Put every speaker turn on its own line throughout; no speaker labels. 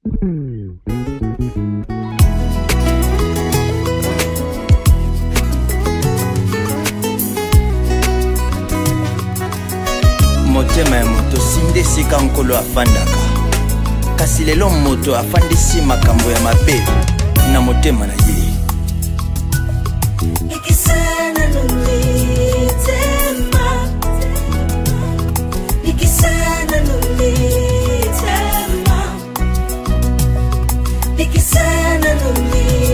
Motema ya moto sinde sika nkolo afandaka. Kasi lelo moto afandisi makambo ya mabe na motema na ye.
Ikisana numitema, ikisana numitema, ikisana numitema.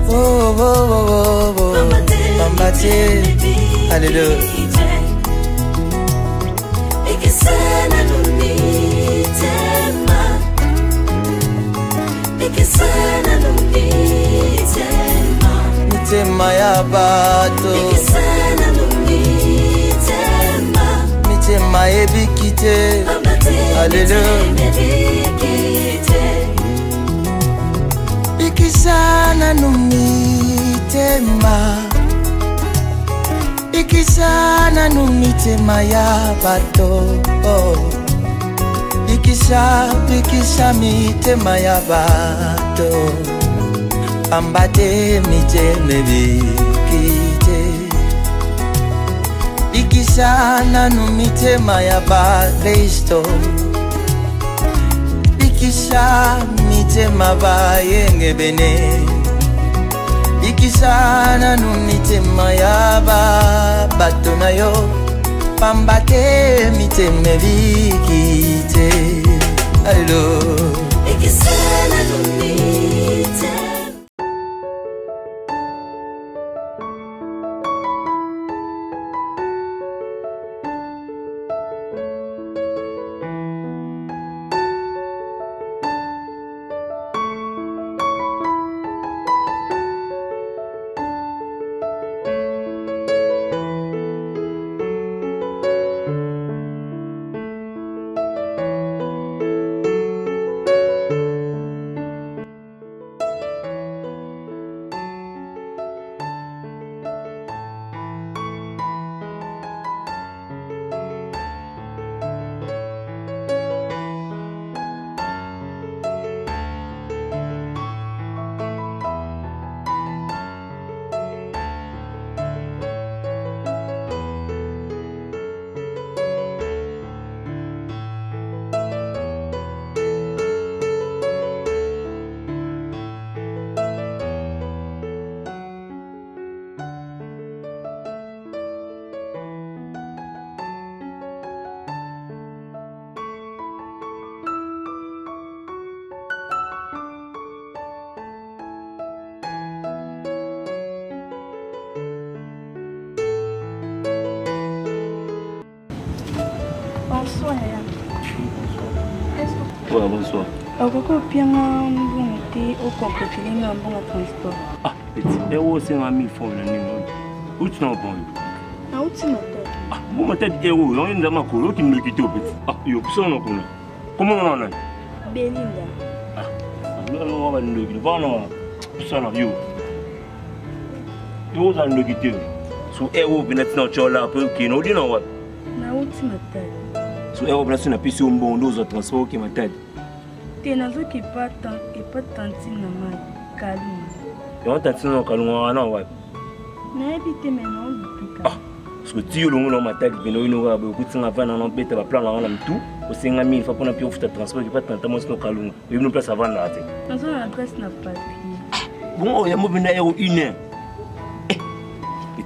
Oh oh oh oh oh. Mambate, hallelujah.
Ikisana numitema, ikisana numitema,
Mitema ya bato,
ikisana numitema,
mitema ebikite, hallelujah. Ikisana numitema, ikisana numitema ya bato, ikisa mitema ya bato, ambate miteme bikite. Ikisana numitema ya bakristo, ikisa mitema bayenge bene. Ikisana numitema ya bato na yo, pambate miteme bikite. Allo
ikisana numitema.
Bonsoir.
Ouais, bonsoir.
Pourquoi bien monter au compléter un bon transport?
Ah, petit. Et où c'est un ami fond le numéro? Où tu n'as pas eu?
Ah, où tu m'attends?
Ah, bon, ma tête est où? On est dans ma colo qui me quitte au petit. Ah, il y a personne dans le. Comment on en a?
Belinda.
Ah, on va nous quitter. Va non. Personne n'a vu. Tu vas nous quitter. So, et où bien être dans le chola peu qui nous dit non ouais.
Na où tu m'attends?
So, et où bien être sur un bon dos de transport qui m'attend.
Tu n'as pas tant et pas tanti na mal calme.
Et on t'a dit non calme non ouais.
Na habité maintenant du
Ah, parce que tu le monde ma tête bien nous va beaucoup de avant dans bête va plan là on tout au 5000 fois pour na pied transport qui pas tant moi c'est calme. Et nous place avant là.
Dans son adresse n'a pas pris.
Bon, il y a mon heure une heure. Et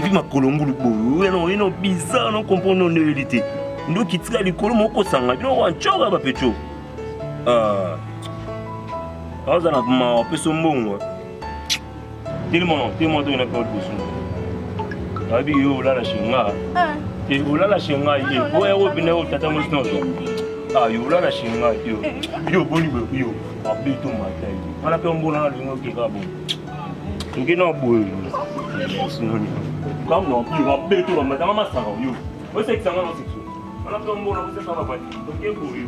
puis ma colombo le beau, il est bizarre, non comprenons la réalité. Nous qui tirons les colombos au sang, nous on choque à pécho. Ah, ça n'a pas fait son bon. Tellement de la corde de son. Abi yo la chinga. Et yo la chinga, il faut aller bien au tata mosno. Ah yo la chinga yo. Yo boni yo. Abi to ma taille. On a fait un bon an le qui va bon. Ngi no boy. Comme non, il va péter tout, madame ma sang yo. Vous savez que ça va dans cette chose. On a fait un bon an, vous savez ça va pas. Donc quel boy.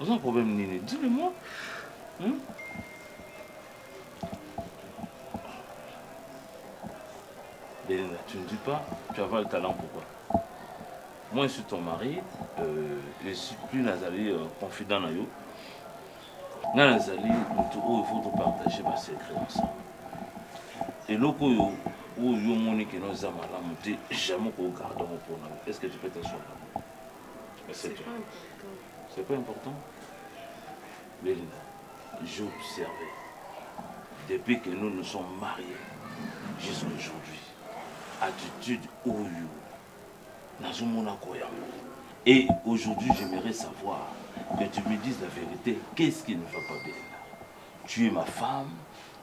Pas un problème, Nini. Dis-le-moi. Belinda, tu ne dis pas, tu as pas le talent, pourquoi? Moi, je suis ton mari, je ne suis plus Nazali confident dans vous. Nazali, il faut te partager ma secret ensemble. Et là, où Monique et nos amis là, me dit jamais qu'on garde pour nous. Est-ce que tu peux t'assurer? C'est pas important. C'est pas important? Belinda, j'ai observé, depuis que nous nous sommes mariés jusqu'à aujourd'hui, attitude où et aujourd'hui, j'aimerais savoir que tu me dises la vérité. Qu'est-ce qui ne va pas, Belinda? Tu es ma femme,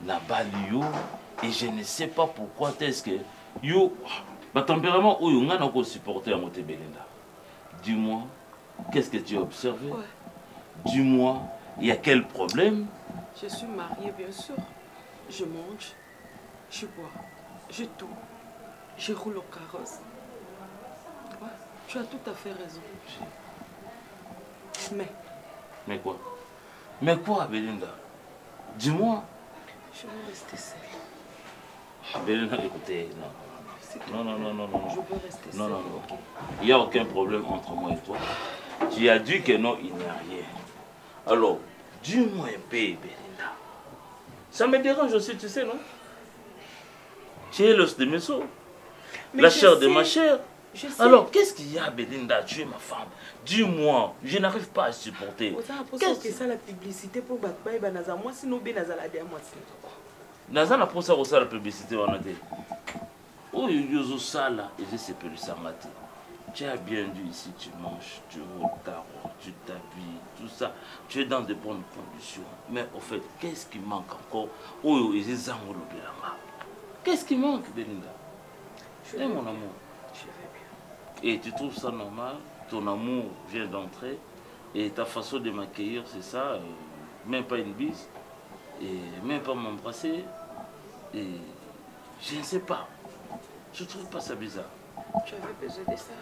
la balio, et je ne sais pas pourquoi est-ce que yo, ma tempérament où on a encore supporté à monter, Belinda. Dis-moi, qu'est-ce que tu as observé? Dis-moi, il y a quel problème?
Je suis mariée, bien sûr. Je mange, je bois, je tourne, je roule au carrosse. Ouais, tu as tout à fait raison. Mais
quoi? Mais quoi, Belinda? Dis-moi.
Je veux rester seule.
Belinda, écoutez, non. Non.
Je veux rester seule.
Non. Il n'y a aucun problème entre moi et toi. Tu as dit que non, il n'y a rien. Alors, dis-moi un peu, Belinda. Ça me dérange aussi, tu sais, non? Tu es l'os de mes os, la chair de ma chair. Alors, qu'est-ce qu'il y a, Belinda? Tu es ma femme. Dis-moi, je n'arrive pas à supporter.
Qu'est-ce que c'est la publicité pour Batbaï Banaza? Moi, sinon, Benaza la moi.
Naza n'a pas ça pour ça la publicité. Oh, il y a ça là, et je sais plus le samati. Tu as bien dit ici, tu manges, tu roules carreau, tu t'habilles, tout ça. Tu es dans de bonnes conditions. Mais au fait, qu'est-ce qui manque encore? Oh, il y a ça. Qu'est-ce qui manque, Belinda? Je mon amour.
Je vais bien.
Et tu trouves ça normal? Ton amour vient d'entrer et ta façon de m'accueillir, c'est ça, même pas une bise, et même pas m'embrasser, et je ne sais pas. Je trouve pas ça bizarre.
Tu avais besoin de ça?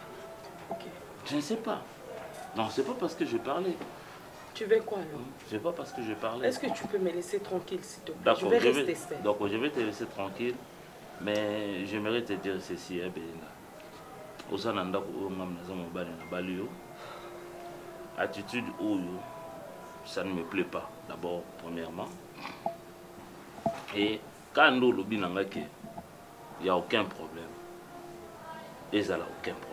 Ok.
Je ne sais pas. Non, c'est pas parce que je parlais.
Tu veux quoi alors?
C'est pas parce que je parlais.
Est-ce que tu peux me laisser tranquille, s'il te plaît?
D'accord,
je vais rester seule.
Donc je vais te laisser tranquille, mais j'aimerais te dire ceci, hein, Belinda. Attitude où ça ne me plaît pas, d'abord, premièrement. Et quand nous le binanga, il n'y a aucun problème. Et ça n'a aucun problème.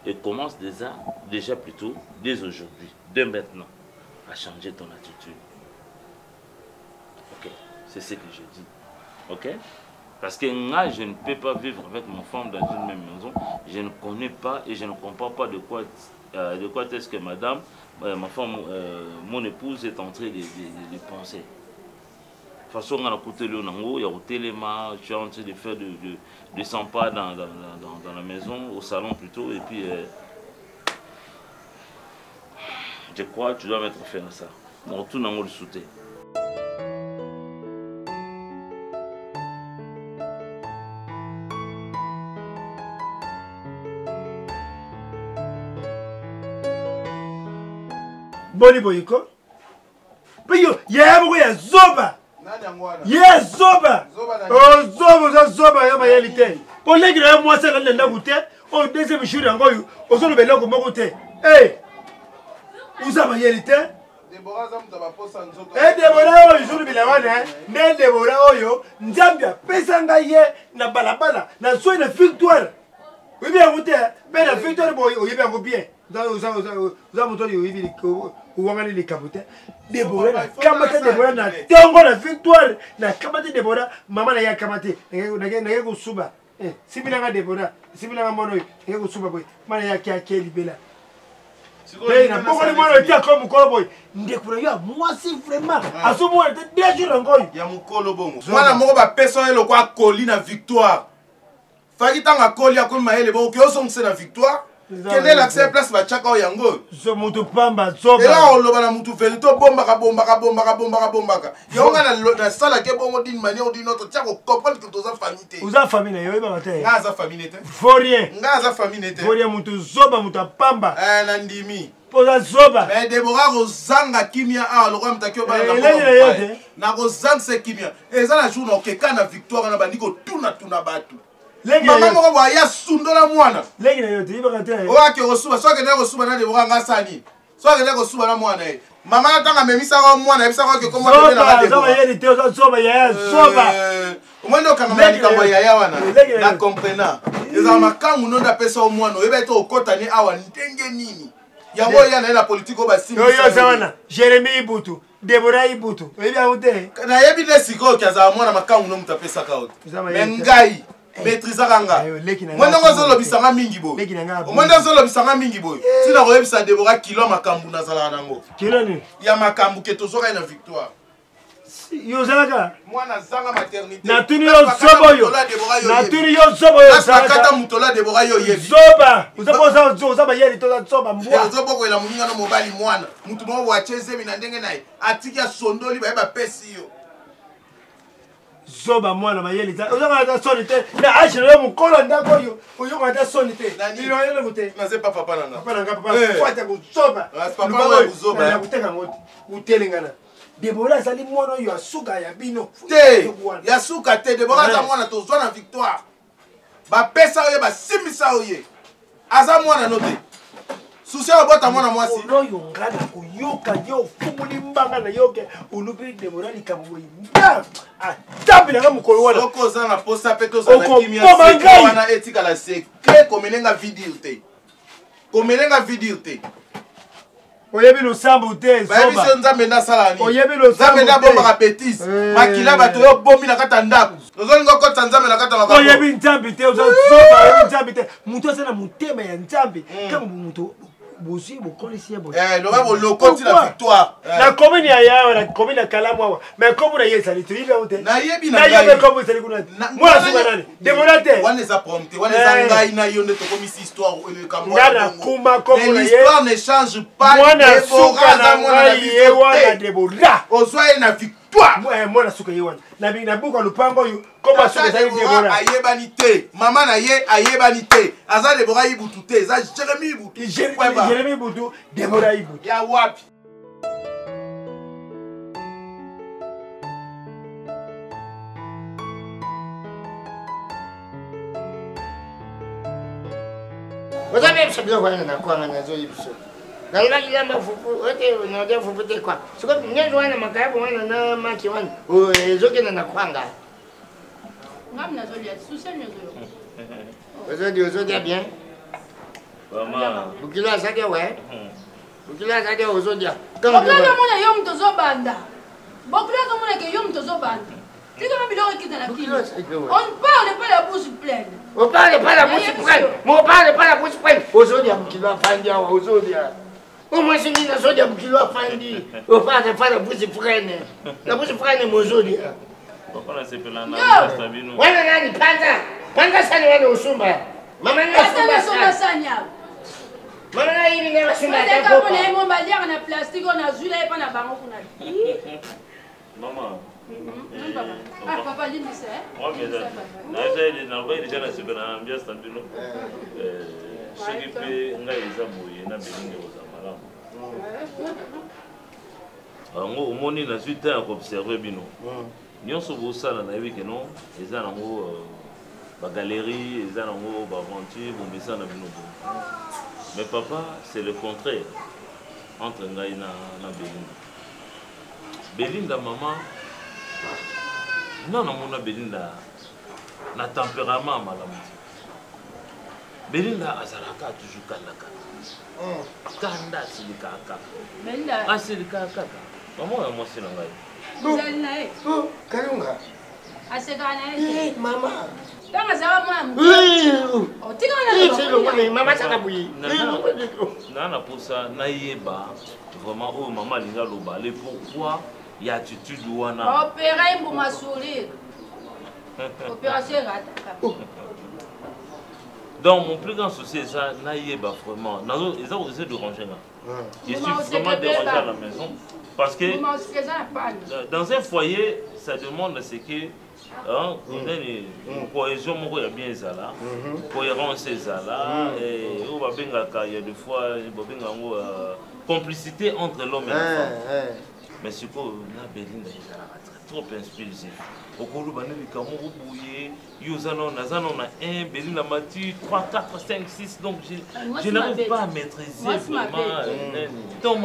Et commence déjà plutôt, dès aujourd'hui, dès maintenant, à changer ton attitude. Ok, c'est ce que je dis. Ok? Parce que moi, je ne peux pas vivre avec ma femme dans une même maison. Je ne connais pas et je ne comprends pas de quoi est-ce que madame, ma femme, mon épouse est en train de penser. De toute façon, on a côté le nango, il y a au téléma, tu es en train de faire de 100 pas dans la maison, au salon plutôt, et puis je crois que tu dois mettre fin à ça. On tout nango le soutien.
Boni boyiko. Piyo, yebo ya zoba. Ye zoba. Oh zoba ya mayelite. Pour les gars moi ça là nda goûter. Oh deuxième jour ngoyo, osolo bela ko mokote. Eh. Uza mayelite. Deborah zamta ba posa nzoto. Deborah oyo jour bilawana, ne Deborah oyo, nzambia pesa ngaye na balabala, na soin na victoire. Oui bien goûter, mais la victoire boy, oyebi ngo bien. Za moto yo yibi ouangani les capoter. Deborah, kamate Deborah na tongo na victoire, na kamate Deborah, maman na ya kamate, na go suba. Sibilanga Deborah, sibilanga mono, na go suba boy. Mana ya kia libela. Mais na poko le mono tia comme mukolo boy. Ndekura yo moi si vraiment. Asumo te deux jours ngoy. Ya mukolo bongo.
Mwana moko ba peso ele kwa koli na victoire. Faki tanga koli ya koli maele bo ke osongse na victoire. Quel est l'accès place va chaka o yango?
So mutu pamba zoba.
Et là on loba na mutu vérité bombaka. Yonga na sala ke bongo d'une manière ou d'une autre. Tiens on comprend que toza famille.
Uza famille na yo ba te.
Ngaza famille te.
Faut rien.
Ngaza famille te.
Faut rien mutu zoba mutu pamba.
Nandimi.
Poza zoba.
Mais Deborah Rozanga kimia a le roi mtakio ba na Rozanga se kimia. Et ça la jour na okeka na victoire na bandiko tuna batu. Maman moko ba ya sundola mwana.
Legi na yo te iba te.
O ake rosuba so ke na rosuba na Deborah ngasani. So ke na rosuba na mwana e. Mama tanga memisa ko mwana ebisa ko ke komo te na Deborah.
Zoba yeli te zoba ya zoba.
Mwendo kanga malika bo ya wana. Na comprena. Eza makangu nonda pesa o mwana o ebe to okota ni awa ndenge nini. Yango ya na la politique o ba simi.
Yo zawana. Jeremy Ibutu. Deborah Ibutu. Ebi aute.
Na yebi ne siko ki aza mwana makangu no mutapesa ka ote. Mengai. Maîtrise kanga. Mwendo ngozolo bisanga mingi bo. Mwendo ngozolo bisanga mingi bo. Sina ko yebisa Deborah kilo makambu na zala nango.
Kilo ni?
Ya makambu ke tozoka na victoire.
Yo zalaka.
Mwana zanga maternité.
Na tuni yo zobo yo. Na tuni yo zobo yo.
Na kata mutola Deborah yo yebi.
Zoba. Uzapoza zoba yeli to zoba mbwa.
Zobo ko ela muninga no mobali mwana. Mutu mo wa cheze mina ndenge naye. Atiki ya sondoli ba yeba pesi yo.
Zoba mwana mayeli za uzanga ta sonite na ashiro yo mukolo ndako yo uyonga ta sonite ilo yele mute
na zepa papa nanga
papa nanga papa kwata kuzoba
papa wa kuzoba
ya kuteka ngoti utelengana Deborah zali mwana yo asuka ya bino
te ya suka te Deborah za mwana tozwa na victoire ba pesa yo ba simisa yo aza mwana note susia obota mwana mwasi
oyo ngana kuyoka yo fumuli mbanga na yoke ulubi Deborah likambo yimba atabi na mukolo wana
oko za na posta peto za na kimia wana etika la secret komenenga video te
oyebi lusambu te
zoba bayebi nzambe na sala ni
oyebi lusambu
nzambe na bomba ka betis makila bato yo bombi na kata ndako tozolinga kota nzambe na kata makako
oyebi nzambe te zoba oyebi nzambe te mutu asana mutema ya nzambe kama mutu bosi bokolisi yebo
loba bolokoti la victoire
na commune ya yawa na commune ya Kalamu awa mais commune ya Yesali tu ibe ute
na yebi
na yebi commune Yesali kuna mwana suka nani Deborah te
wana za prompte wana za ngai na yo nde tokomisi histoire ele kamwa
ngana kuma commune ya
l'histoire ne change pas
mwana suka na ngai yewa Deborah
ozwa na victoire
mwana suka yewa na buka lupango yo koma suka za Deborah
ayebani te mama na ye ayebani te aza Deborah Ibutu te za Jeremy Ibutu
Jeremy Ibutu Deborah Ibutu
ya wapi
Ozabe sabio kwa na kwa na zo ibiso. Na ila kilamba fufu, ote unaje fufu te kwa. Siko nyezo wana makabu wana na maki wana. O zoke na kwanga.
Ngam na zo lia, susia nyozo.
Ozodia bien.
Maman.
Bukila zake we. Bukila zake ozodia.
Kama mona yo mtozo banda. Bokula mona ke yo mtozo banda. On parle pas la bouche pleine.
On parle pas la bouche pleine. On parle pas la bouche pleine. Aujourd'hui, à Bukilo Afandi, aujourd'hui. Au moins, c'est une aujourd'hui à Bukilo Afandi. On parle pas la bouche pleine. La bouche pleine, aujourd'hui.
Pourquoi on a séparé la
nana?
Wana nani, panda. Panda sani wana usumba. Mama nani usumba
sanya.
Mama nani hivi nani usumba.
Kama kuna imo balia na plastique on a zula et pas na bango kuna.
Maman.
Ah, papa, l'île, c'est.
Moi, mais ça. N'a pas déjà la super ambiance, tant pis, non. Ce qui fait, on a les amours, on a béni aux amalams. Au monde, il a suite à observer, bino. Nous sommes au salon, on a vu que non, ils ont la galerie, ils ont l'aventure, on met ça dans bino. Mais papa, c'est le contraire entre Ngaï et Belinda. Belinda, maman. Non, mon Belinda na tempérament malamu. Belinda azalaka toujours kalaka. Kanda silikaka.
Belinda
asilikaka. Maman moi c'est ngai.
Zalina
Kalunga.
Asekana
mama.
Tanga zawa mama. O tika
na mama saka buyi.
Nana pour ça naïeba vraiment oh maman linga lobale pourquoi il y a attitude wana
opérer pour ma sourire opération rataka
Donc, mon plus grand souci, c'est ça, vraiment. Ils ont essayé de ranger. Je suis vraiment dérangé à la maison. Parce que dans un foyer, ça demande ce que cohésion, il y a bien ça là, cohérence, ça là, et il y a des fois complicité entre l'homme et la femme. Mais ce qu'on a Béline, trop impulsif. Au cours de l'année, il y a un Béline a battu 3, 4, 5, 6, donc je n'arrive pas à maîtriser vraiment. Donc,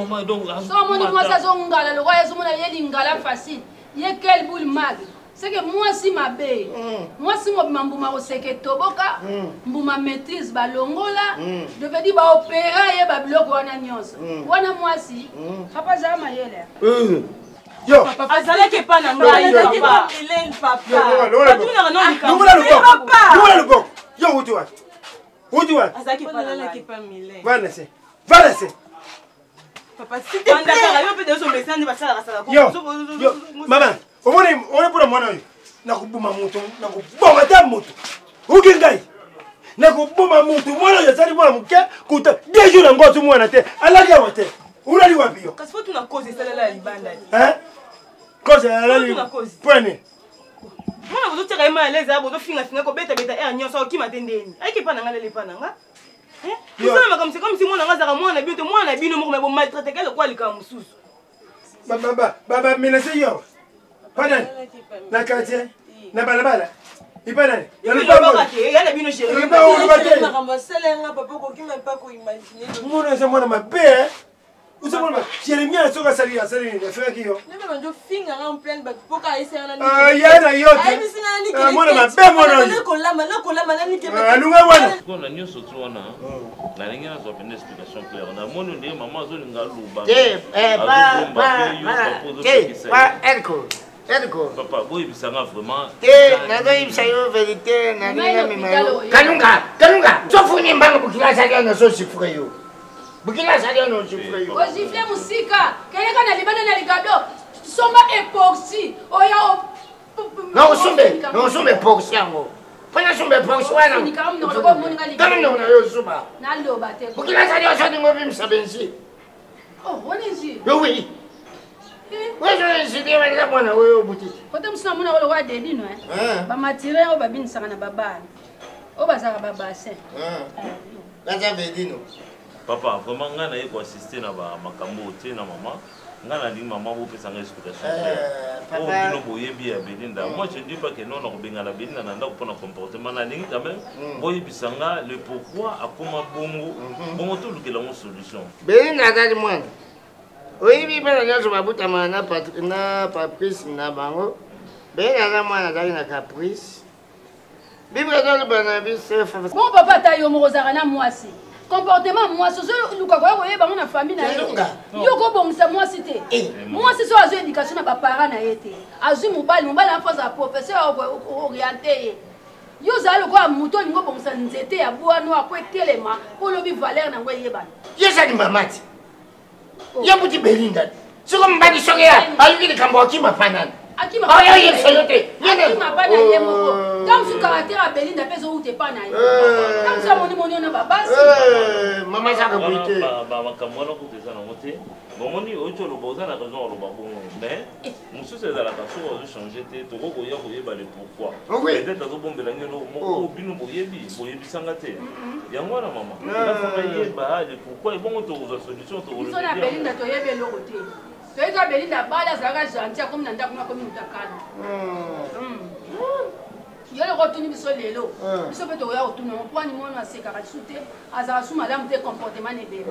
facile. Il y a quel boule mag. C'est que moi si ma bé, moi si mon mambouma au seke toboka, mbouma maîtrise balongola, je veux dire ba opéra et ba bloc wana nyonso. Wana moi si, papa zama yele.
Yo,
azala ke pa na ngai papa. Hélène papa. Patuna non ni
papa. Le bon. Yo où tu vas? Où tu vas?
Azala ke pa na ngai pa Hélène.
Va laisser. Va laisser.
Papa si tu as yo peut de son message ba sala sala ko.
Yo, maman. On est pour moi. Nakubuma moto, nakuboma ta moto. Ukingai. Nakubuma moto, mwana ya sali mwana muke kuta 2 jours ngoto mwana te. Alaga wate. Unali wapi yo?
Kasi fotu na cause sala la libanda.
Cause la libanda. Pone.
Mwana bozo tsaka ima leza abo zo finga ko beta nyonso ki matendeni. Aiki pa na ngale le pa na nga. Yo na makamse comme si mwana ngazaka mwana bito mwana bino mo ko maltraiter kale kwa lika mususu.
Baba menase yo. Panan, na quartier, na balabala. Ipanani.
Yana bino chéri.
Mwana c'est mwana mabe. Usa mwana Jeremia soka sali na fera kiyo.
Nebe njo finga en plein ba poka ese na ni.
Yana yote. Mwana mabe mwana.
Na kolama na ni ke.
Alunga wana.
Kona nyoso tu wana. Na ninga na zopenda explication claire. Na mwana ndiye mama zo ninga luba.
Erko.
Papa, vous avez ça vraiment.
Vérité, Kanunga. Tu fous une banque pour qu'il a sa gueule, je suis frère. Pour qu'il a sa gueule, je suis frère.
Au gifle Moussika, quelqu'un a libéré le rigado, soma époxy, oya.
Non, sommes époxy. Prenez son époxy. Pour qu'il a sa gueule, je suis frère.
Oh, on est ici.
Oui. Oui, je suis dit, mais moi, oui, boutique.
Quand on s'en va au roi des dînes, bah, ma tirée au babine, ça n'a pas bas. Au bazar, baba, c'est.
Là, j'avais dit, non.
Papa, vraiment, on a assisté à ma cambote, na maman. On a dit, maman, vous faites une explication. Moi, je ne dis pas que non, on a bien la bénin, on a un comportement. Le pourquoi, à comment bon, tout le monde a une solution.
Bénin, a moi. Oui, mais je vais vous amener na Patrice na bango. Ben na moi na caprice. Bible dans le banabis.
Bon papa ta yo morozara na mwasi. Comportement mwasi so luka kwa boye ba na famille na yo. Yo ko bongisa mwasi te. Mwasi so azo éducation na ba parents na yete. Azu mobali na force à professeur orienté. Yo za lo kwa muto ngo bongisa nzete ya bua no akwetelema ko lobi valeur na ngwe yebana.
Yesa ni mamati. Yabuti Belinda. Siko mbadi sogea. Alukini kambo akima panana.
Akima.
Oya yesoyote.
Akima pana yemoko. Comme ce caractère à Belinda peso ou te pana. Comme ça moni na babasi.
Mama zaka buite.
Ba kamwana ko teza na mote. Bomoni ocho lo boza na raison lo babongo. Mais musu c'est dans la façon de changer te to ko ya ko yeba le pourquoi. Peut-être to bombela ngelo mo binu boyebi sangate. Yango na mama. La fa yeba le pourquoi et bon to ko solution to.
Ils sont la Belinda to yebe lo côté. To eza Belinda bala zaka gentil comme nanda kuma comme mutakana. Il y a le retour de lelo. Il se peut oya retourner on point ni mon na seka ka souté azara sou madame te comportement ne be.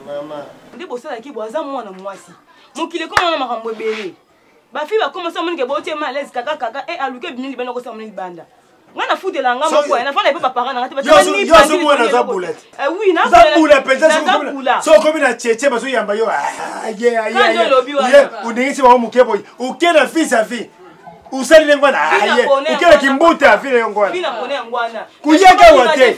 Maman.
Ndi bosala ki boza mwana mwasi. Mokile comme na makambo ebele. Ba fi ba commencer moni ke botie ma l'aise kaka aluke bini libana ko sa moni libanda. Ngana fude la ngama kwa na fana pa parana ngati ba
ni ba yo mwana za bullet.
Oui na
za bullet penza so comme na cheche baso yamba yo. Uningisi ba mukebo ukena fils à vie. usali ngwana aye ukela kimbuta vile ngwana
Vina pone ngwana
kuyaga wate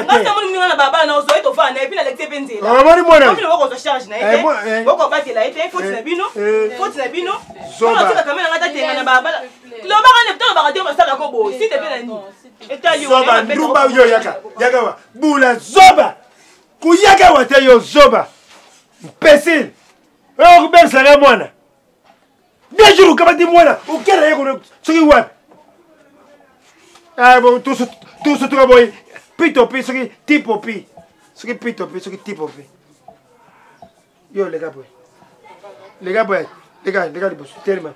ngasa moni ngwana baba na ozo eto fana epina lekte benzela
moni mwana
moni wako zo charge na ete wako batela ete foti na bino zoba tika kamera ngata tenga na baba lo baka ne ptolo baka te basala ko bo si te pena ni etali
zoba nduba yo yaga wa bula zoba kuyaga wate yo zoba mpesile wewe kubesala mwana bien sûr kama di mwana ukera yako soki wapi bon tout ce truc boy pito pi soki tipo pi soki pito pi soki tipo pi yo les gars les boss tellement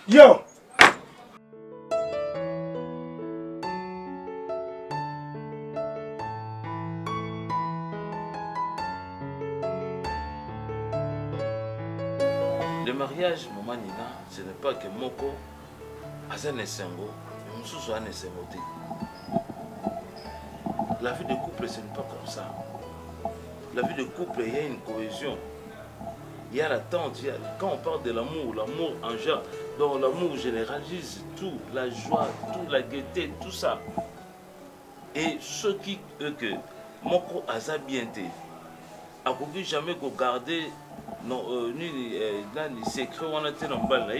yo
Le mariage, maman Nina, ce n'est pas que Moko a un essengo, Moussou a un essengo. La vie de couple, ce n'est pas comme ça. La vie de couple, il y a une cohésion. Il y a l'attente. Quand on parle de l'amour engendre. Donc l'amour généralise tout, la joie, tout, la gaieté, tout ça. Et ceux qui, que Moko a bien été, a voulu jamais garder. Non, ni secret on a été dans le bal.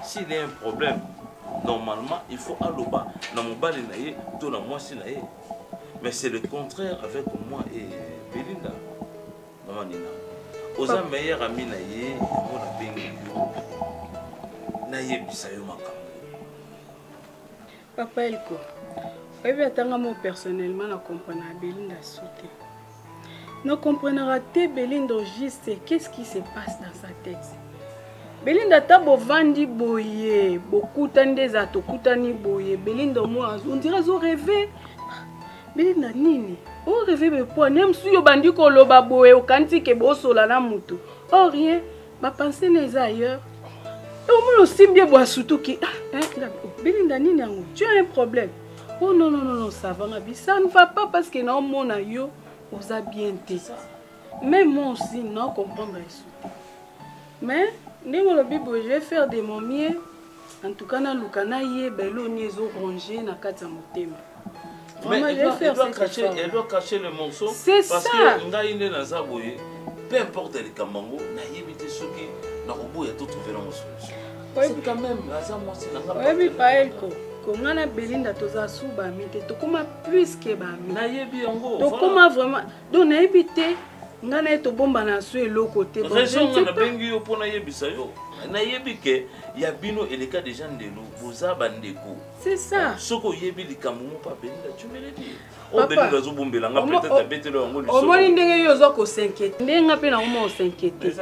S'il y a un problème, normalement il faut aller bas. Dans mon bal, tout dans moi c'est naïe. Mais c'est le contraire avec moi et Belinda. Maman Nina. Aux meilleurs amis naïe, on a bien naïe bisayo makam.
Papa Elko, oui, attends moi personnellement la comprendre Belinda sauter. Ne comprendra pas Belinda juste qu'est-ce qui se passe dans sa tête. Belinda tabo vandi boye, beaucoup tandis à tokutani boye. Belinda moi, on dirait zo rêver. Belinda nini? On rêve mais pour nem suyo bandi ko loba boye o kanti ke bo sola na mutu. Oh rien, ma pensée n'est ailleurs. Et au moins aussi bien boire surtout qui Belinda nini ango, tu as un problème. Oh non, ça va ma vie, ça ne va pas parce que non mon ayo. Vous a bien été. Mais moi aussi, non, comprendre ça. Mais, je vais faire de mon mieux. En tout cas, na lukana ye belo niezo rongé na kata motema.
Mais elle doit cacher le morceau.
C'est ça.
Parce que ngaïne na zaboye, peu importe les kamango, na yebite soki na robo ya tout trouver une solution. C'est quand même la moi c'est na.
Oui, pas elle ko. Comment na Belinda toza suba mite to koma plus que ba mi
na yebi yango
to koma vraiment donc na ebité ngana to bomba na so elo côté
bon raison na bengi yo pona yebisa yo na yebi ke ya bino et les cas des gens de nous boza bandeko
c'est ça
soko yebi likamu pa Belinda tu me le dis o Belinda zo bombela nga peut-être betelo yango
liso o moni ndenge yo zo ko s'inquiéter ndenga pe na mo s'inquiéter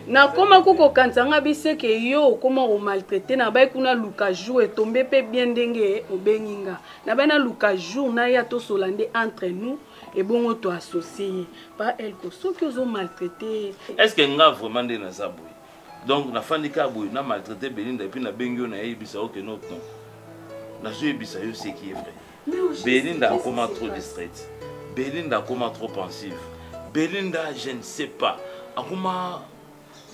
na koma kuko kansanga biseke yo koma o maltraiter na ba kuna luka jour tomber pe bien ndenge o benginga na ba na luka jour na ya to solande entre nous et bon to associé pas elle ko so que zo maltraiter
est-ce que nga vraiment de na ça boy donc na fandika boy na maltraiter Belinda et puis na bengio na yebisa ok non na je yebisa yo ce qui est vrai. Belinda comment trop distraite. Belinda comment trop pensive. Belinda je ne sais pas. Comment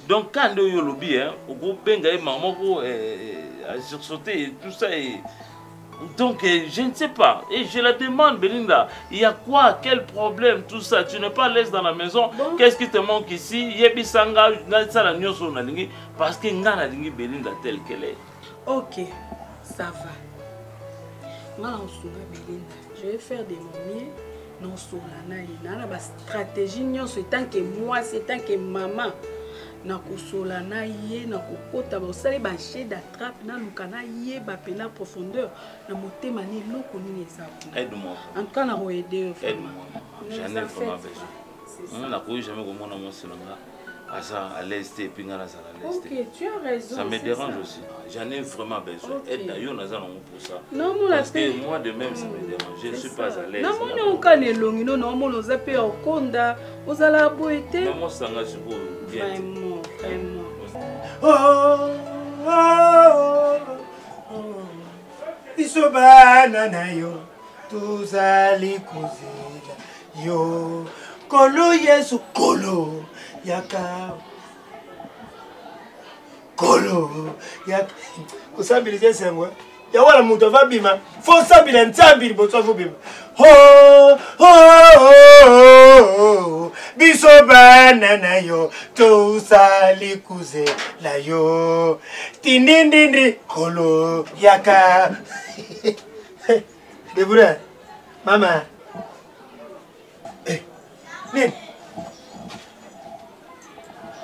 donc quand yo lobby hein au groupe benga et maman ko sursauter et tout ça et donc je ne sais pas et je la demande Belinda, il y a quoi, quel problème tout ça, tu n'es pas à l'aise dans la maison, bon. Qu'est-ce qui te manque ici? Yebisanga na sala nyoso na lingi parce que ngana lingi Belinda telle qu'elle est.
OK, ça va. Je vais faire de mon mieux. Non, sur la stratégie, c'est tant que moi, c'est tant que maman. Na kusolana ye na kokota ba osale ba jet d'attrape na lukana ye ba pena profondeur na motema ni loko ni eza.
Aide-moi.
En tout cas na aider.
Aide-moi. J'en ai vraiment besoin. On a connu jamais comment on se langa. À l'est et puis à l'est.
Ok, tu as raison.
Ça me dérange aussi. J'en ai vraiment besoin. Aide d'ailleurs pour ça.
Non,
parce que moi de même ça me dérange. Je ne suis pas à l'aise.
Non, mon cas n'est long. Non, mon zappé au konda. Aux ala boité.
Non, moi ça n'a pas bien.
Vraiment, vraiment.
Isobana na yo. Tuzali kuzela yo. Kolo yesu kolo. Yaka Kolo. Ya kusabilize sengwe. Ya wala mutu va bima. Fo sabila ntambili boto fo bima. Oh oh oh. Biso banana yo to sali kuze la yo. Tindindindi kolo yaka. Debura. Mama. Nen.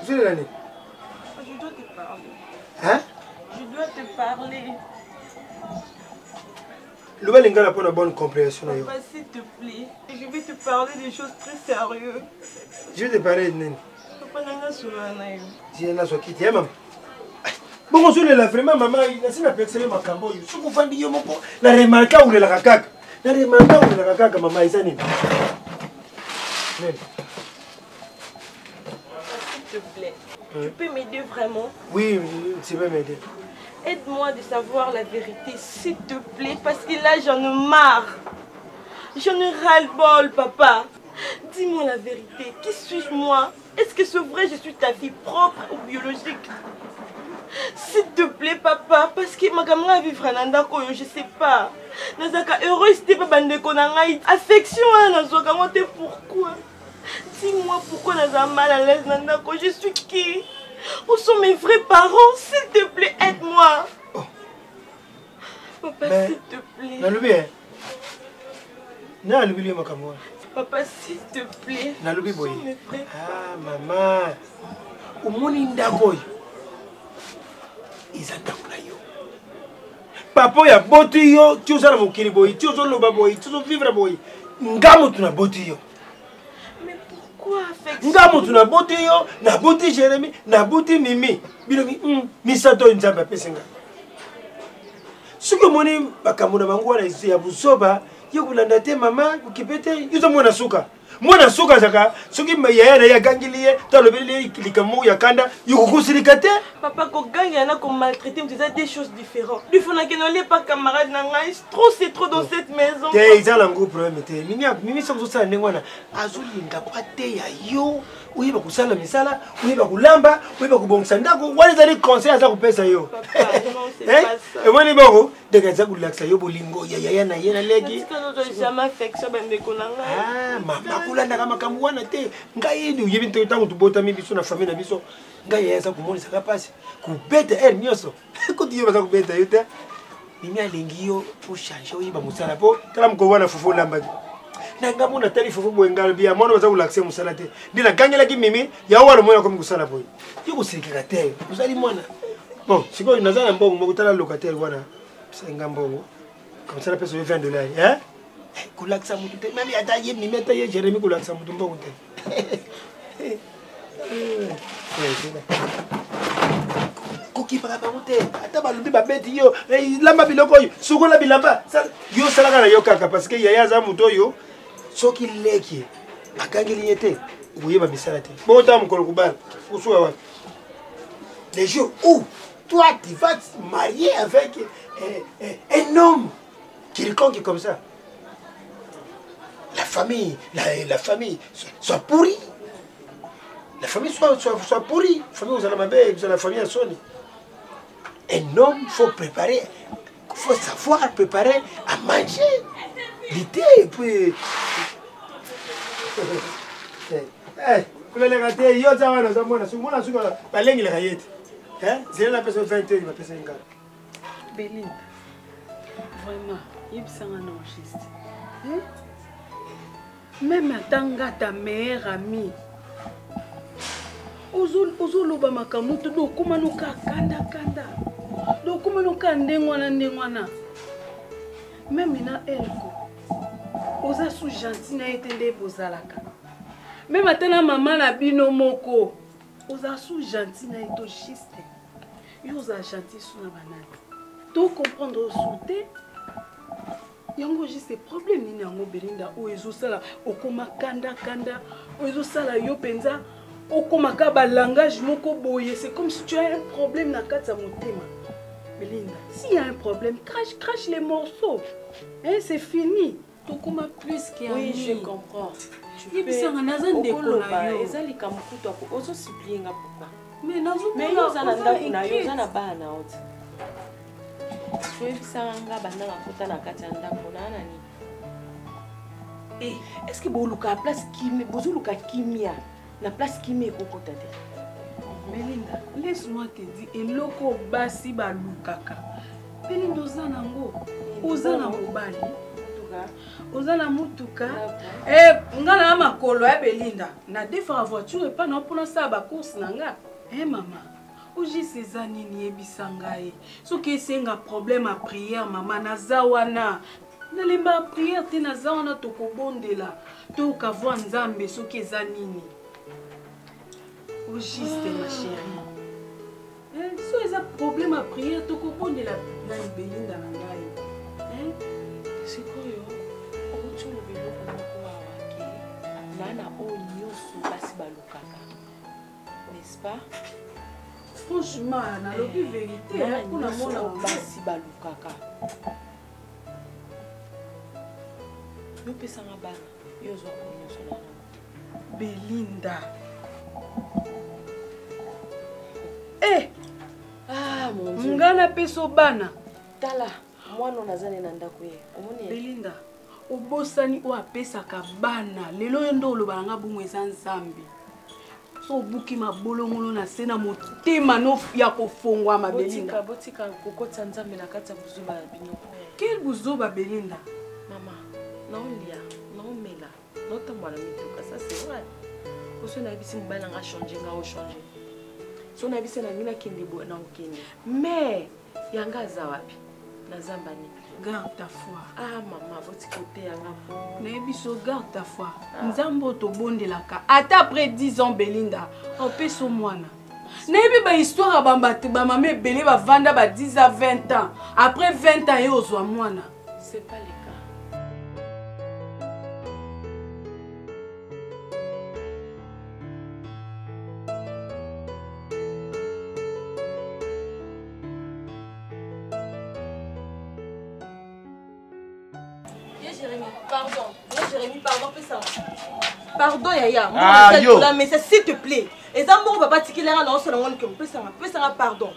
Je dois
te parler.
Hein?
Je dois te parler.
Le bel ingala pour une bonne compréhension.
Papa, s'il te plaît, je vais te parler des choses très sérieuses.
Je vais te parler de Nen.
Papa, nana soulana yo.
Si elle a son kit, maman. Bon, on se l'a vraiment, maman, il a si la personne ma cambo. Si vous faites yo mon la remarque ou la caca. La remarque ou la caca, maman, il s'en est.
S'il te plaît, tu peux m'aider vraiment?
Oui, tu peux m'aider.
Aide-moi de savoir la vérité, s'il te plaît, parce que là, j'en ai marre. J'en ai ras-le-bol, papa. Dis-moi la vérité. Qui suis-je, moi? Est-ce que c'est vrai, je suis ta fille propre ou biologique? S'il te plaît, papa, parce que ma camarade vivre en koyo, je sais pas. Nazaka heureuse, t'es pas bande konangai. Affection, nazaka, moi, t'es pourquoi? Dis-moi pourquoi Naza mal à l'aise, Nandako. Je suis qui? Où sont mes vrais parents? S'il te plaît, aide-moi.
Oh.
Papa, s'il te plaît.
Nalubi, hein? Nalubi, ma camarade.
Papa, s'il te plaît.
Nalubi, boy.
Mes vrais
ah, maman. Au monde indako. Ils attendent là, yo. Papa, ya boti yo. Tu as un mokiri boy. Tu as un loba boy. Tu as vivre boy. Ngamo tu na boti yo. Ngamo tu na boti yo, na boti Jérémy, na boti Mimi. Bilomi, misato nzamba pesenga. Suko moni bakamuna mangwa na isi ya busoba, yo kulanda te mama, ukipete, yuzo mwana suka. Mwana suka zaka, suki yaya na ya gangiliye, talobeli likamu ya kanda, yukukusirika te.
Papa ko ganga na ko maltraiter, mais c'est des choses différentes. Lui faut que non les pas camarade na ngai, c'est trop dans cette maison.
Te izala ngo problème te. Mimi sozo sa ndengwana, azulinga kwa te ya yo. Uyiba kusala misala, uyiba kulamba, uyiba kubongisa ndako, wali zali conseil aza kupesa yo.
Papa, non c'est pas ça.
Et moi ni boko, deka za kulaksa yo bolingo ya yaya na yena legi.
Est-ce que jamais affection bende konanga?
Ah, mama kulanda kama kamwana te. Ngai ndi uyibi nto tangu tubota mi biso na famille na biso. Ngai yesa kumonisa kapasi. Kubeta nyoso. Kuti yo baza kubeta yo te. Mimi alengi yo pour changer uyiba musala po. Kala mko wana fufu lamba. Nanga muna tali fufu bwengalo bia mwana baza kulakse musala te. Ndila gangela ki mimi ya wala moyo ko mkusala po. Yuko sirikira te. Uzali mwana. Bon, siko inazana mbongo mkutala locataire wana. Senga mbongo. Comme ça la personne vient de là, hein? Kulaksa mutu te. Mami ataye mimi ataye Jérémy kulaksa mutu mbongo te. Koki para ba mutu. Ata ba lubi ba beti yo. Lamba biloko yo. Sukola bilamba. Yo salaka na yo kaka parce que yaya za mutu yo. Soki leki. Akangeli yete. Uyeba misala te. Bon ta mukolo kubala. Usuwa wapi? Les jours où toi tu vas te marier avec un homme quelconque comme ça. La famille soit pourrie. La famille soit pourrie. La famille, vous allez m'abeille, vous allez la famille à sonner. Un homme, il faut préparer, il faut savoir préparer à manger. L'été, et puis... Vous allez rater, yo, ça va, nous avons la langue, les raillettes. C'est la personne 20 ans, il va passer un gars.
Belinda, vraiment, il me semble enregistré. Même atanga ta meilleure amie. Ozoloba makamutu do kumanuka kanda. Do kumanuka ndengwana. Même na elko. Oza sou gentil na etende bozalaka. Même atana maman na bino moko. Oza sou gentil na eto juste. Yo oza gentil sou na banana. To comprendre souté. Yango juste problème ni yango Belinda o ezosala okoma kanda o ezosala yo penza okoma ka ba langage moko boye, c'est comme si tu as un problème na kati ya motema. Belinda, s'il y a un problème, crache les morceaux. Hein, c'est fini.
Tokoma plus qu'un
oui, je comprends.
Tu peux okoloba
ezali kamukutu ako ozo supplier nga pourquoi?
Mais non,
mais yo za na ndako na yo za na bana oti. Soyebisanga banda bakota na kati ya ndako na nani. Est-ce que boluka place kimi bozoluka kimia na place kimi ekokota te?
Belinda, laisse-moi te dire eloko basi balukaka. Belinda oza nango, oza na mobali, oza na mutuka. Nga na makolo ya Belinda, na defra voiture et pas na pona sa ba course nanga. Maman, oji seza nini yebisanga ye. Soki esenga problème à prière maman naza wana. Nalemba prière te naza wana tokobondela. Toka vo nzambe soki eza nini. Au juste ma chérie. Si il y a un problème à prière, tu comprends de la Belinda Nangaï.
C'est quoi yo? On tue le vélo pour nous Nana o nyosu basi balukaka. N'est-ce pas?
Franchement, na lobi vérité, pour la mona
basi balukaka. Yo pesanga bana, yo zo ko nyosu nana.
Belinda.
Ah mon Dieu.
Ngana peso bana.
Tala, mwana nazane na ndako ye. Omoni
Belinda, obosani o apesaka bana. Lelo yondo oloba nga bungu eza nzambe. So buki mabolongolo na sena motema no ya kofongwa ma Belinda.
Botika kokota nzambe na kati ya buzuba binyo.
Quel buzoba Belinda?
Maman, naolia, naomela, naotambola mituka, ça c'est vrai. Parce na bisi mbala nga changer nga o changer. So na bisi na ngina kende bo na okende. Mais yanga za wapi? Na zamba ni.
Garde ta foi.
Ah maman, votre côté yanga po.
Na biso garde ta foi. Nzambo to bondelaka. Ata après 10 ans Belinda, on peut so mwana. Nebi ba histoire ba mbate ba mame belé ba vanda ba 10 à 20 ans. Après 20 ans et ozwa mwana.
C'est pas le cas.
Pardon, Yaya.
Ah, yo.
Mais s'il te plaît. Et ça, mon papa, tu là, non, c'est le monde qui me peut ça, pardon.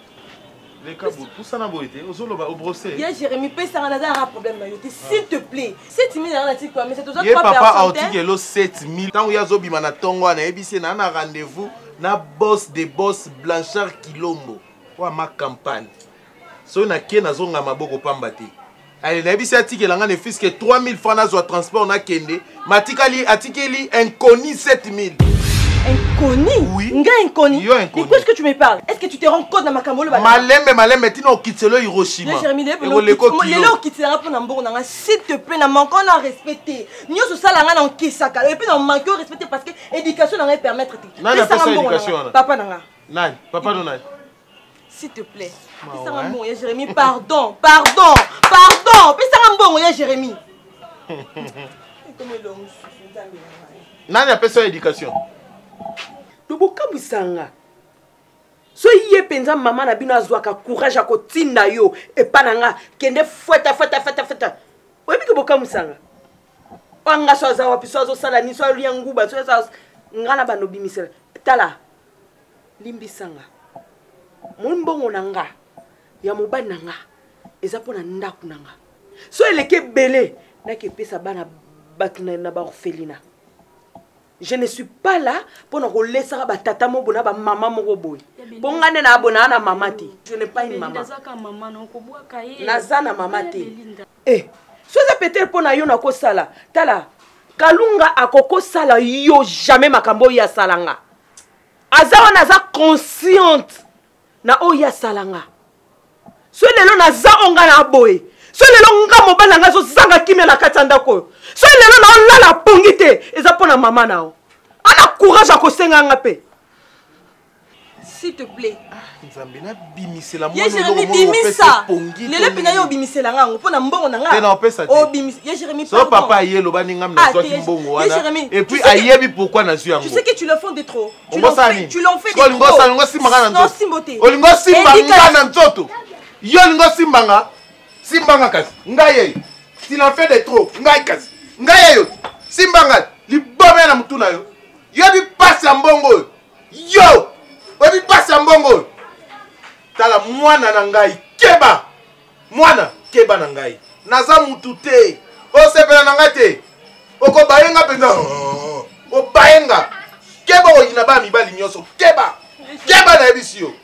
Les cabouts, tout ça n'a pas été. Au brossé.
Y'a Jérémy, peut ça, on a un problème. S'il te plaît. 7 000, mais c'est toujours 3
papa,
personnes.
Papa, il y a 7 000. Tant qu'il y a Zobi, on a tongo, on a ébissé, on a un rendez-vous. Na boss des boss Blanchard Kilombo. Ou ma campagne. So na ké na zonga maboko pambati. Allez, na ébissé atike langa ne fils que 3 000 francs na zo transport na kende. Matikali atikeli inconnu 7 000.
Inconnu?
Oui.
Nga inconnu?
Yo inconnu.
De quoi est-ce que tu me parles? Est-ce que tu te rends compte dans ma camolo?
Malembe, tino kitelo Hiroshima.
Jérémy, lelo kitelo pour nambo nanga, s'il te plaît, na manquons à respecter. Nous sommes ça là dans kisaka et puis on manque à respecter parce que éducation n'a permettre.
Non, n'a pas ça éducation.
Papa nanga.
Non, papa non.
S'il te plaît. Pisa bon, ya Jérémy, pardon. Pisa bon, ya Jérémy.
Nani a fait éducation?
Toboka busanga. So yé penza maman na bino azwaka courage à kotinda yo et pananga kende foueta. Oyebi ke boka musanga. Panga so za wapi so sala ni so lianguba so sa ngana bano bimisela. Tala. Limbisanga. Mbongo nanga ya mobali nanga eza pona ndaku nanga. So eleke belé na ke pesa bana batuna na ba orphelinat. Je ne suis pas là pour nous laisser à tata mobona ba maman moboboy. Pour ngane na abona na mamati. Je n'ai pas une maman. Nazana mamati. Eh, so ça peut-être pour na yo na ko sala. Tala, Kalunga akoko sala yo jamais makambo ya salanga. Azawa naza consciente na o ya salanga. So lelo naza onga na boy. So lelo nga mobala nga so zanga kimia na katanda ko. So lelo na la pongite eza pona mama nao. Ana courage à kosenga ngape.
S'il te plaît.
Nzambina bimisela
mo no bimisa. Lelo pina yo bimisela nga pona mbongo na nga.
Tena opesa te.
Oh bimis. Ya Jérémy pardon.
So papa yelo bani ngam na so kimbongo wana. Et puis ayebi pourquoi na su yango.
Tu sais que tu le fais de trop.
Tu l'en fais
de trop.
Olingo simanga na nzoto.
Non simboté.
Olingo simanga na nzoto. Yo olingo simbanga. Simbanga kasi. Ngaye. Tu l'en fais de trop. Ngaye kasi. Ngaye yo. Simbanga. Li bomé na mutuna yo. Yo bi passe mbongo. Yo. oyebi pasi ya mbongo tala mwana na ngai keba mwana keba na ngai naza mutu te osepela na ngai te okobayenga mpenza obayenga keba oyina ba mibali nyonso keba nayebisi yo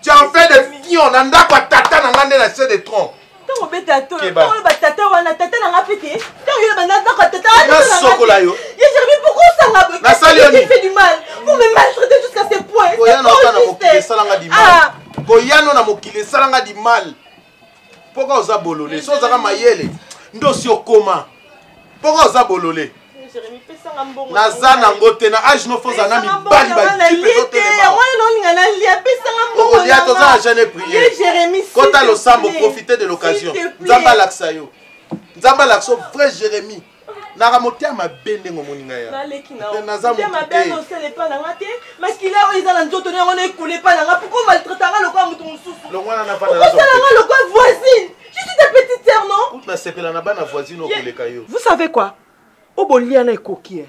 tu en fait de fion na ndako ya tata na ngai nde na se de tronc
ntango obeta to ntango batata wana tata nanga mpe te ntango yo bandako ya tata
nasokola yo
ye Jérémy pourquoi osanga boye fait du mal vous me maltraitez jusqu'à ce point
koyano ata na mokili esalanga di mal koyano na mokili esalanga di mal mpoka oza bolole so ozaka mayele ndosi okoma mpoka oza bolole naza nango te na age no foza na mibali baokolia toza na jeune priere kota losambo profiter de l'occasion nzambe alakisa yo nzambe alakisa yo vrai Jérémy naka motia mabe ndenge omoninga ya naza longwana nasepela na bana voisine okoleka yo.
Vous savez quoi? Oboliana ekoki eh.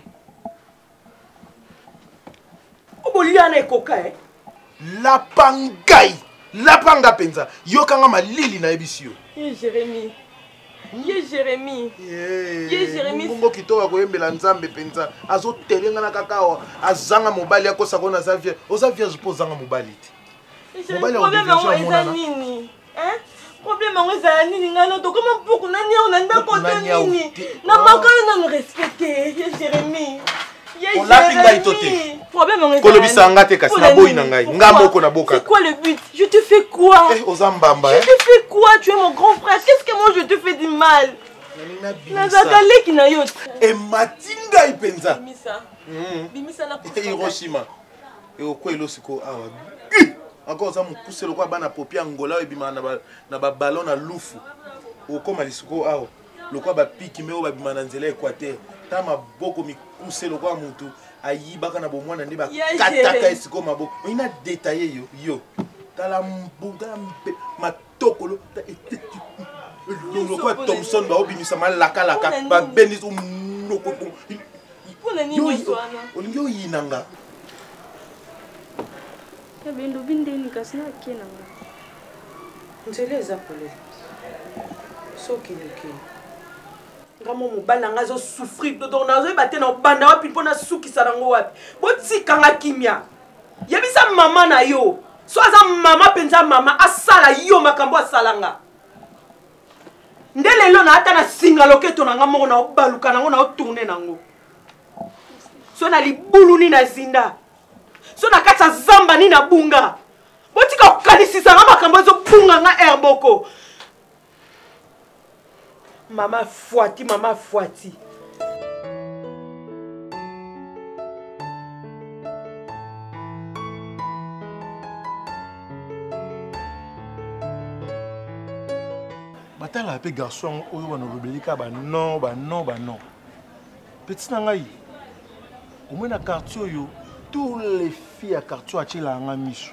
Oboliana ekoka eh.
Lapanga penza. Yokanga malili na ebisio.
Ye Jérémy.
Mungo kitoka koyembela nzambe penza. Azo telenga na kakawa. Azanga mobali akosa kona za vierge. Oza vierge po zanga mobali te. Mobali o
nini? Hein? Problème en ça nini ngana to comment pour nani on anda ko nini na makala na me respecter Jérémy
on l'a pinga itoté
problème en
kolobisa ngate kasi na boyi na ngai ngamoko na boka
c'est quoi le but je te fais quoi
ozambamba
je te fais quoi tu es mon grand frère qu'est-ce que moi je te fais du mal nazaka leki na yo
e matinga ipenza
bimisa na
Hiroshima e okwelo siko awa encore ça mon pousse le quoi bana popia ngola ebima na ba ballon na lufu okoma lisuko awo le quoi ba piki me o ba bima na nzela Équateur ta maboko mi pousse le quoi mutu ayibaka na bomwana nde ba kataka esiko maboko ina détaillé yo tala mbuga matokolo le quoi Thompson ba obimisa malaka ba benis noko yo yinanga
bendo bindeni kasi na kena
nzela eza pole soki luki ngamo mobala nga zo souffrir donc nazo bate na banda wapi mpona sukisa nango wapi botikanga kimia yebisa mama na yo so aza mama penza mama asala yo makambo asalanga nde lelo na ata na singa loketo na nga moko na obaluka nango na otourne nango so na libulu ni na zinda so na kati ya zamba ni na bunga botika kokanisisanga makambo ezopunga nga herboko mama fwati
batala pe garçon oyo banalobelika non petit na ngai omoi na quartier oyo tous les filles à quartier à miso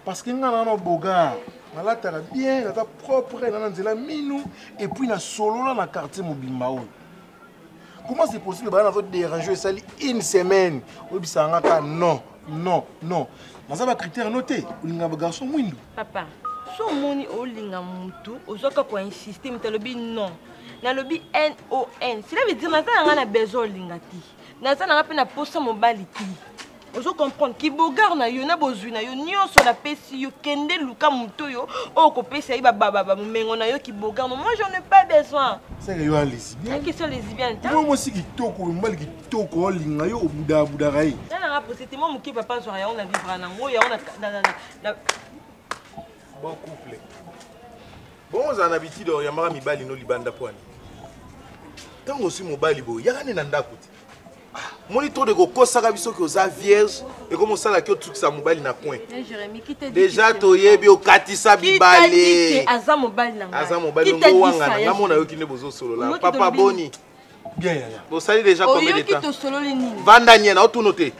parce que nga na boga malataka bien ata propre na nzela minu et puis na solo na quartier mobimba oyo comment c'est possible ba na zo déranger ça une semaine obisa nga ka non naza ba critère noté olinga ba garçon mwindu
papa so moni olinga mutu ozoka ko insister mutalobi non na lobi non cela veut dire nata nga na besoin olinga ti nata nga pe na posa mobali ti ozo comprendre ki bogar na yo na bozwi na yo nyonso na pesi yo kende luka muto yo o ko pesi ay baba mengo na yo ki bogar moi j'en ai pas besoin
c'est que yo a lesbien
qui sont lesbiennes
moi si kitoko mbali kitoko olinga yo obuda rai
na nga posete moi muki papa zo ya on a vivre na ngo ya on a
bon couple bon on a habitude ya mara mibali no libanda poani tango si mobali bo ya kana na ndako moni trop de kokosaka biso ki oza vierge et comme osala ki otukisa mobali na coin déjà toyebi okatisa bibale
aza mobali
ngo wanga na mona yo kine bozo solola papa boni bien bosali déjà combien de temps vanda nyena otuno te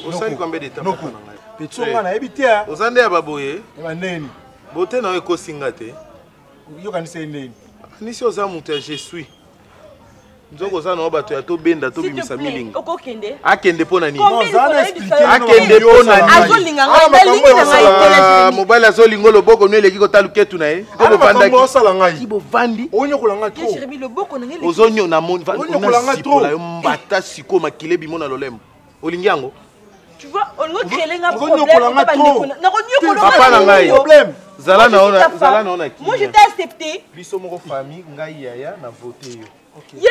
osali combien de temps papa na ngai
petit nga na ebitia
ozande ya baboye
baneni
bote na yo ekosinga te
yo kanisa neni
nisi oza mutu ya je suis nzoko za na bato ya to benda to bimisa milingi
okokende
akende pona nini
akende
pona
azolinga ngai nalingi na ngai
mobali azolinga loboko no eleki kotala ketu na ye to bovandaki
osala ngai
bovandi
onyokolanga trop
Jérémy loboko na ngai
ozonyo na moni onyokolanga trop yo mbata siko makile bimona lolembo olingi yango
tu vois on va créer un problème
papa na ngai zala na ona
moi je t'ai accepté
biso moko famille ngai yaya na voter yo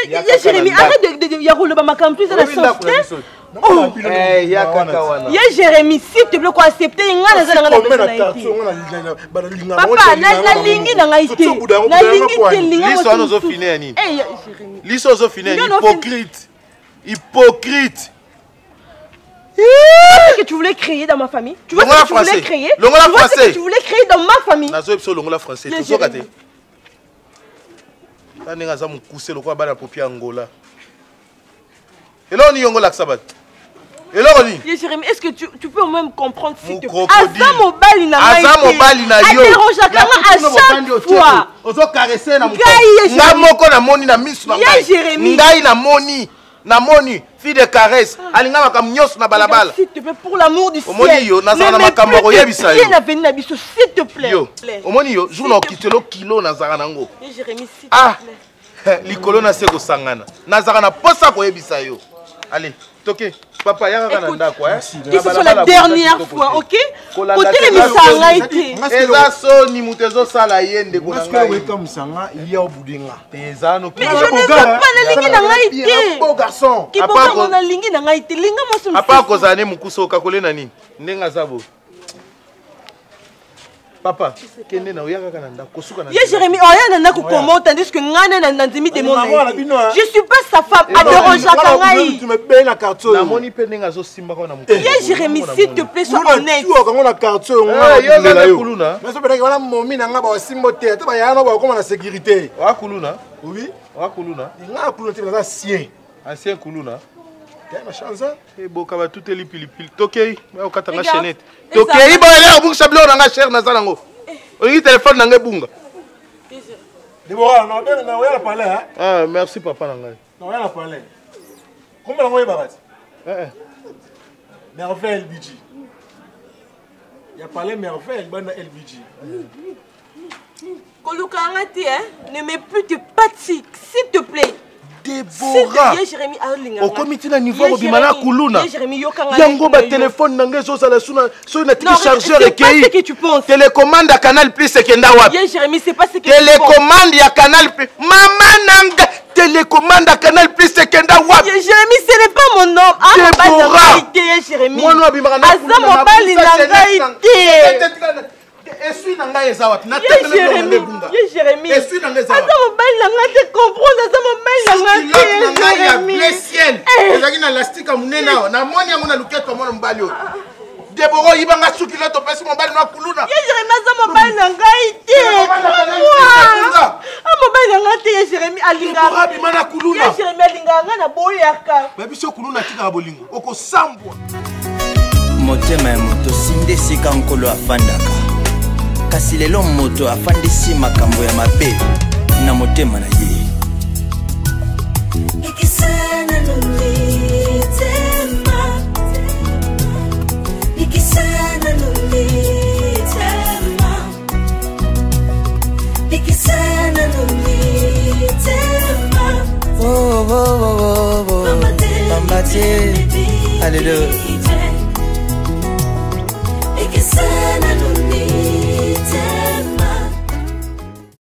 ya Jérémy arrête de ya rouler ba makambo tu la sorte
ya kaka wana
ya Jérémy s'il te plaît ko accepter nga na zala papa na lingi na ngai te na lingi te linga
liso ono zo finir ya nini liso zo finir hypocrite
que tu voulais créer dans ma famille. Tu vois ce que tu voulais créer. Tu vois ce que tu voulais créer dans ma famille.
Nazo episo longola français. Tu sais kate. Tani ngaza mukuse lokwa bana popi Angola. Elo ni yongola sabat. Elo ni.
Jérémy, est-ce que tu peux même comprendre si tu
Aza
mobali na yo. Dérange quand à chaque fois.
Ozo caresser na moko. Na moko na moni na misu na ngai.
Jérémy.
Ngai na moni. Na moni, fille de caresse, alinga makam nyos na balabala.
S'il te plaît, pour l'amour du ciel.
Omoni yo, nazara makam ko yebisa yo.
Viens à venir na biso, s'il te plaît.
Yo, omoni yo, jour na kitelo kilo nazara nango.
Jérémy, s'il te plaît.
Likolo na seko sangana. Nazara na posa ko yebisa yo. Allez, toke. Papa yaka kana ndako
This is la dernière fois, OK? Côté les misanga été.
Eza soni mutezo sala yende ko
nanga. Parce que comme sanga il y a au boudinga.
Pezano
mais je ne veux pas na lingi na ngai te.
Beau garçon.
Ki poko na lingi na ngai te. Linga moso.
Apa ko zane mukuso kakole na nini? Ndenga zabo. Papa, kende na oyaka kana ndako kosuka na.
Ye Jérémy, oya na ko comment tandis que ngana na ndimi te mon. Je suis pas sa femme, a déranger ka ngai.
Tu me payes la carte.
Na moni pe ndenga zo simba ko na muko.
Ye Jérémy, s'il te plaît, sois honnête.
Tu ko na carte
ngana. Ye za kuluna.
Mais so peut-être wana momi na nga ba simbo te, te ba ya na ba ko na sécurité.
Wa kuluna?
Oui.
Wa kuluna?
Nga kuluna te na sien.
Ancien kuluna.
Quelle ma chance?
Et boka ba tout eli pilipili. Tokei, ba okata nga chaînette. Tokei ba ele obu sablo na nga cher na zalango. Oyi téléphone na nga bunga.
Déborah, non, on va parler hein.
Ah, merci papa na nga.
Non, on va parler. Comment on va parler? Merveille LBG. Il y a parlé merveille bana LBG.
Kolukanga ti ne mets plus de pâtisserie, s'il te plaît.
Déborah. Au comité na niveau obimana kuluna. Yango ba téléphone nanga zo sala suna so na téléchargeur et
que tu penses.
Télécommande à Canal Plus et kenda wapi?
Ye Jérémy, c'est pas ce que
télécommande ya Canal Plus. Maman nanga télécommande à Canal Plus et kenda wapi?
Ye Jérémy, ce n'est pas mon nom. Ah,
Déborah.
Jérémy.
Moi no abimana na
kuluna. Asa mobali nanga ite.
Esui nanga ezawati na
tete le bunga. Ye Jérémy.
Esui nanga ezawati.
Asa mobali nanga te comprendre asa mobali nanga te.
Nanga ya bleu ciel. Ezaki na elastique munena na moni yango na luketo mona mbali yo. Déborah yibanga suki loto pesi mobali na kuluna.
Ye Jérémy asa mobali nanga ite. Ah mobali nanga te Ye Jérémy alinga.
Déborah bimana kuluna.
Ye Jérémy alinga nga na boyaka.
Ba biso kuluna tika bolingo. Oko sambwa.
Motema ya moto sinde sika nkolo afandaka. Kasi lelo moto afandisi makambo ya mabe na motema na ye.
Nikisana nulitema. Nikisana nulitema. Nikisana nulitema.
Oh oh oh oh oh. Mama te. Alléluia.